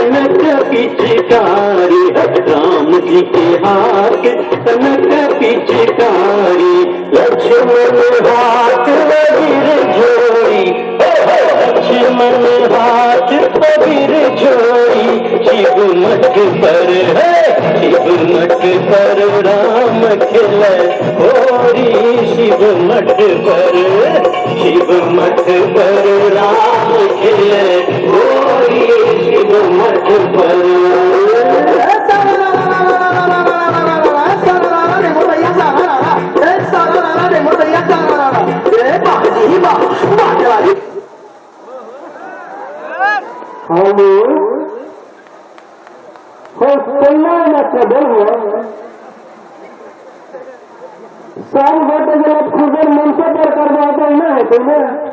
कनक पिचकारी राम जी के हाथ कनक पिचकारी लक्ष्मण हाथ कबीर जोड़ी लक्ष्मण हाथ कबीर जोड़ी शिव मठ पर है शिव मठ पर राम खिले होरी शिव मठ पर शिव मठ पर राम खिले होरी शिव मठ पर सारी बातें जब खुद मंच पर करवाते हैं ना